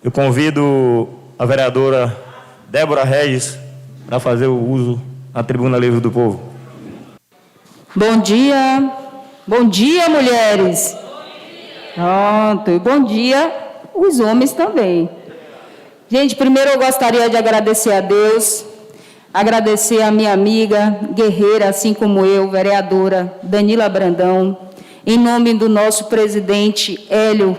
Eu convido a vereadora Débora Regis para fazer o uso da tribuna livre do povo. Bom dia. Bom dia, mulheres. Pronto. E bom dia os homens também. Gente, primeiro eu gostaria de agradecer a Deus, agradecer a minha amiga, guerreira, assim como eu, vereadora Danila Brandão. Em nome do nosso presidente Hélio,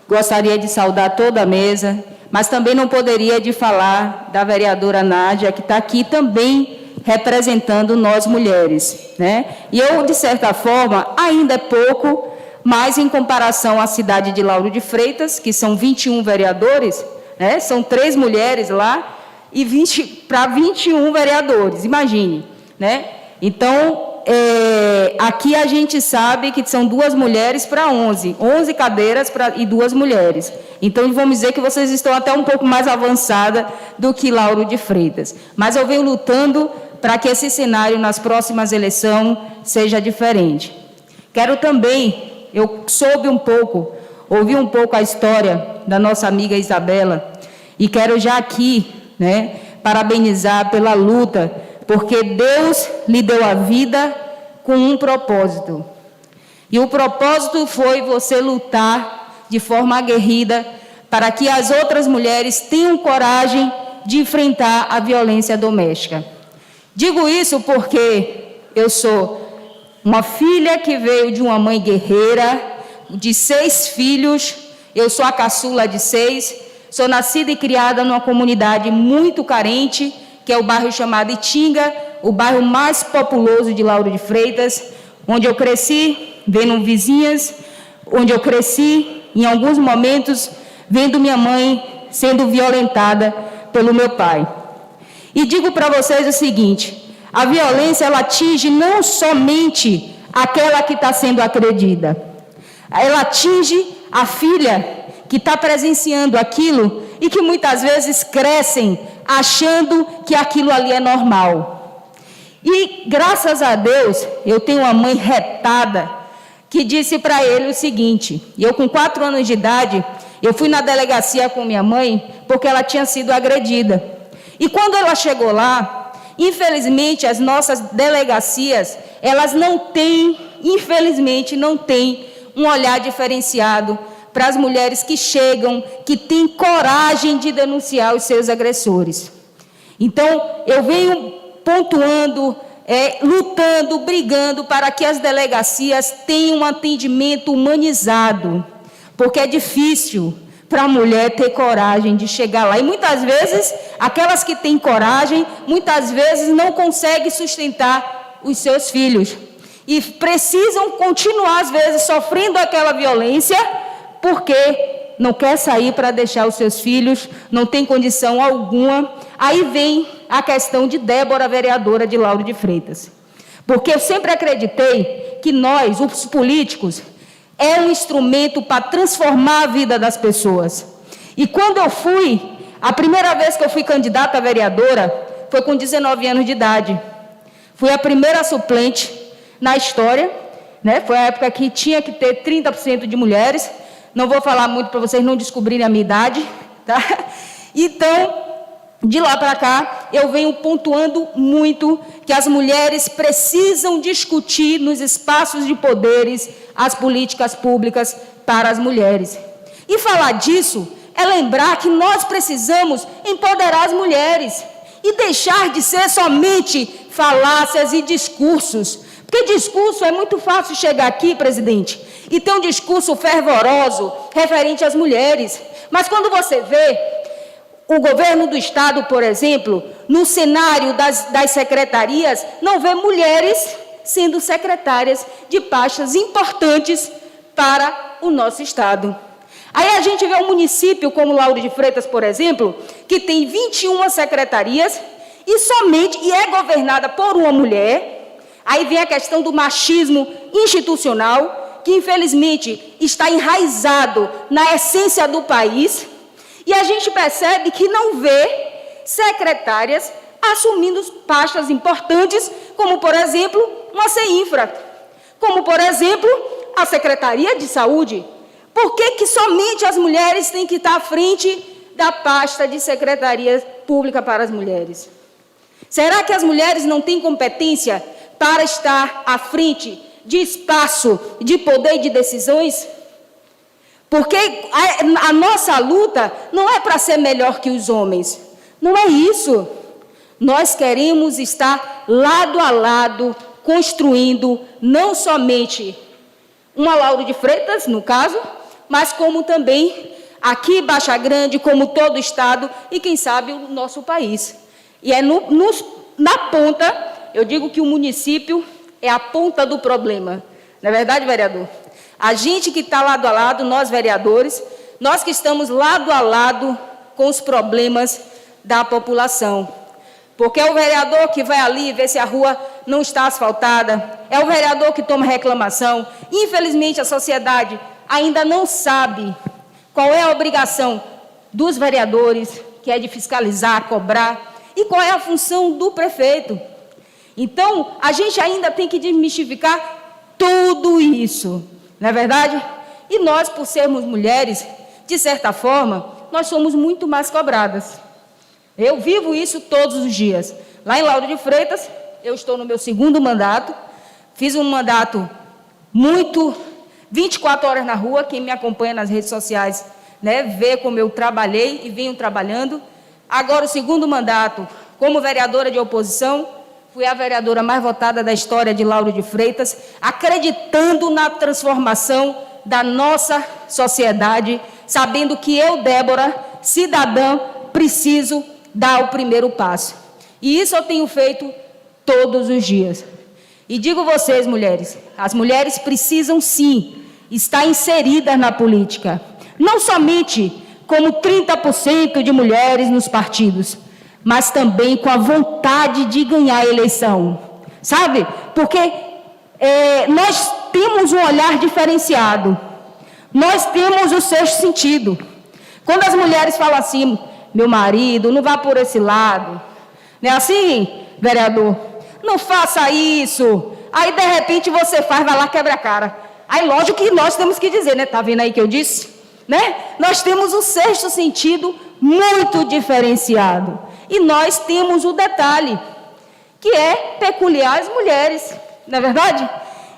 gostaria de saudar toda a mesa, mas também não poderia de falar da vereadora Nádia, que está aqui também representando nós mulheres, né? E eu, de certa forma, ainda é pouco, mas em comparação à cidade de Lauro de Freitas, que são 21 vereadores, né? São 3 mulheres lá e 20 para 21 vereadores, imagine, né? Então, aqui a gente sabe que são 2 mulheres para 11 cadeiras e 2 mulheres. Então, vamos dizer que vocês estão até um pouco mais avançada do que Lauro de Freitas. Mas eu venho lutando para que esse cenário nas próximas eleições seja diferente. Quero também, eu ouvi um pouco a história da nossa amiga Isabela, e quero já aqui, né, parabenizar pela luta, porque Deus lhe deu a vida com um propósito. E o propósito foi você lutar de forma aguerrida para que as outras mulheres tenham coragem de enfrentar a violência doméstica. Digo isso porque eu sou uma filha que veio de uma mãe guerreira, de 6 filhos, eu sou a caçula de 6, sou nascida e criada numa comunidade muito carente, que é o bairro chamado Itinga, o bairro mais populoso de Lauro de Freitas, onde eu cresci, vendo vizinhas, onde eu cresci, em alguns momentos, vendo minha mãe sendo violentada pelo meu pai. E digo para vocês o seguinte, a violência, ela atinge não somente aquela que está sendo agredida, ela atinge a filha que está presenciando aquilo e que muitas vezes crescem achando que aquilo ali é normal. E, graças a Deus, eu tenho uma mãe retada que disse para ele o seguinte, eu com 4 anos de idade, eu fui na delegacia com minha mãe porque ela tinha sido agredida. E quando ela chegou lá, infelizmente, as nossas delegacias, elas não têm, infelizmente, não têm um olhar diferenciado para as mulheres que chegam, que têm coragem de denunciar os seus agressores. Então, eu venho pontuando, lutando, brigando para que as delegacias tenham um atendimento humanizado, porque é difícil para a mulher ter coragem de chegar lá. E muitas vezes, aquelas que têm coragem, muitas vezes não conseguem sustentar os seus filhos. E precisam continuar, às vezes, sofrendo aquela violência, porque não quer sair para deixar os seus filhos, não tem condição alguma. Aí vem a questão de Débora, vereadora de Lauro de Freitas. Porque eu sempre acreditei que nós, os políticos, é um instrumento para transformar a vida das pessoas. E quando eu fui, a primeira vez que eu fui candidata a vereadora, foi com 19 anos de idade. Fui a primeira suplente na história, né? Foi a época que tinha que ter 30% de mulheres. Não vou falar muito para vocês não descobrirem a minha idade, tá? Então, de lá para cá, eu venho pontuando muito que as mulheres precisam discutir nos espaços de poderes as políticas públicas para as mulheres. E falar disso é lembrar que nós precisamos empoderar as mulheres e deixar de ser somente falácias e discursos. Porque discurso é muito fácil chegar aqui, presidente, e ter um discurso fervoroso referente às mulheres. Mas quando você vê o governo do Estado, por exemplo, no cenário das secretarias, não vê mulheres sendo secretárias de pastas importantes para o nosso Estado. Aí a gente vê um município como Lauro de Freitas, por exemplo, que tem 21 secretarias e é governada por uma mulher. Aí vem a questão do machismo institucional, que infelizmente está enraizado na essência do país, e a gente percebe que não vê secretárias assumindo pastas importantes, como, por exemplo, uma CEINFRA, como, por exemplo, a Secretaria de Saúde. Por que somente as mulheres têm que estar à frente da pasta de Secretaria Pública para as Mulheres? Será que as mulheres não têm competência para estar à frente de espaço, de poder e de decisões? Porque a nossa luta não é para ser melhor que os homens. Não é isso. Nós queremos estar lado a lado, construindo não somente uma Lauro de Freitas, no caso, mas como também aqui em Baixa Grande, como todo o estado e, quem sabe, o nosso país. E é na ponta, eu digo que o município é a ponta do problema. Não é verdade, vereador? A gente que está lado a lado, nós vereadores, nós que estamos lado a lado com os problemas da população. Porque é o vereador que vai ali ver se a rua não está asfaltada, é o vereador que toma reclamação. Infelizmente, a sociedade ainda não sabe qual é a obrigação dos vereadores, que é de fiscalizar, cobrar, e qual é a função do prefeito. Então, a gente ainda tem que desmistificar tudo isso, não é verdade? E nós, por sermos mulheres, de certa forma, nós somos muito mais cobradas. Eu vivo isso todos os dias. Lá em Lauro de Freitas, eu estou no meu 2º mandato, fiz um mandato 24 horas na rua, quem me acompanha nas redes sociais, né, vê como eu trabalhei e venho trabalhando. Agora, o 2º mandato, como vereadora de oposição, fui a vereadora mais votada da história de Lauro de Freitas, acreditando na transformação da nossa sociedade, sabendo que eu, Débora, cidadã, preciso dar o primeiro passo. E isso eu tenho feito todos os dias. E digo vocês, mulheres, as mulheres precisam sim estar inseridas na política. Não somente como 30% de mulheres nos partidos, mas também com a vontade de ganhar a eleição. Sabe? Porque nós temos um olhar diferenciado. Nós temos o sexto sentido. Quando as mulheres falam assim, meu marido, não vá por esse lado. Não é assim, vereador? Não faça isso. Aí, de repente, você faz, vai lá, quebra a cara. Aí, lógico que nós temos que dizer, né? Tá vendo aí que eu disse? Né? Nós temos o sexto sentido muito diferenciado. E nós temos o detalhe, que é peculiar às mulheres. Não é verdade?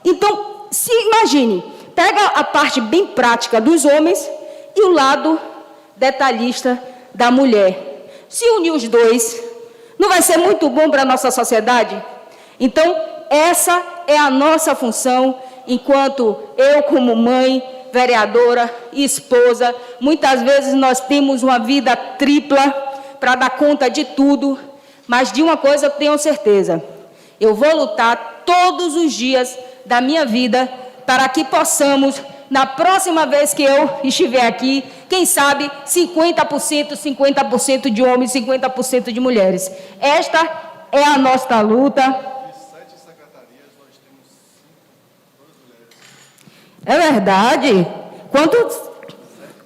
Então, se imagine, pega a parte bem prática dos homens e o lado detalhista da mulher. Se unir os dois, não vai ser muito bom para a nossa sociedade? Então, essa é a nossa função, enquanto eu, como mãe, vereadora e esposa, muitas vezes nós temos uma vida tripla para dar conta de tudo, mas de uma coisa eu tenho certeza, eu vou lutar todos os dias da minha vida para que possamos, na próxima vez que eu estiver aqui, quem sabe 50% de homens, 50% de mulheres. Esta é a nossa luta. De 7 secretarias, nós temos 5 mulheres. É verdade? Quantos? 7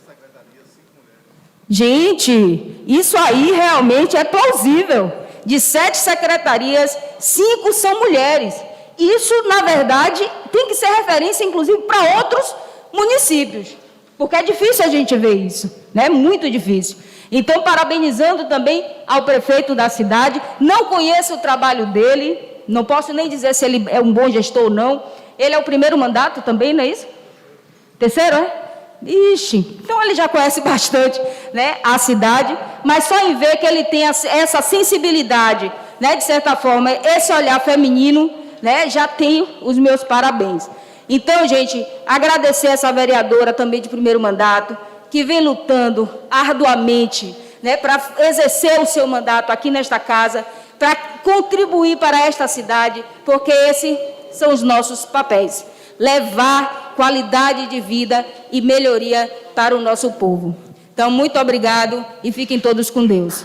secretarias, 5 mulheres. Gente, isso aí realmente é plausível. De 7 secretarias, 5 são mulheres. Isso, na verdade, tem que ser referência, inclusive, para outros municípios. Porque é difícil a gente ver isso, né? Muito difícil. Então, parabenizando também ao prefeito da cidade. Não conheço o trabalho dele, não posso nem dizer se ele é um bom gestor ou não. Ele é o 1º mandato também, não é isso? 3º, é? Ixi, então ele já conhece bastante, né, a cidade, mas só em ver que ele tem essa sensibilidade, né, de certa forma, esse olhar feminino, né, já tenho os meus parabéns. Então, gente, agradecer essa vereadora também de 1º mandato, que vem lutando arduamente, né, para exercer o seu mandato aqui nesta casa, para contribuir para esta cidade, porque esses são os nossos papéis. Levar qualidade de vida e melhoria para o nosso povo. Então, muito obrigado e fiquem todos com Deus.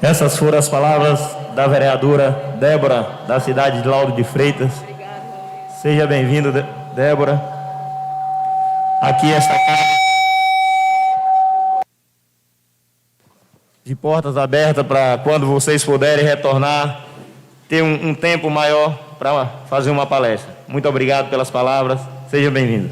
Essas foram as palavras da vereadora Débora, da cidade de Lauro de Freitas. Seja bem-vinda, Débora. Aqui esta casa de portas abertas para quando vocês puderem retornar, ter um tempo maior para fazer uma palestra. Muito obrigado pelas palavras. Seja bem-vindo.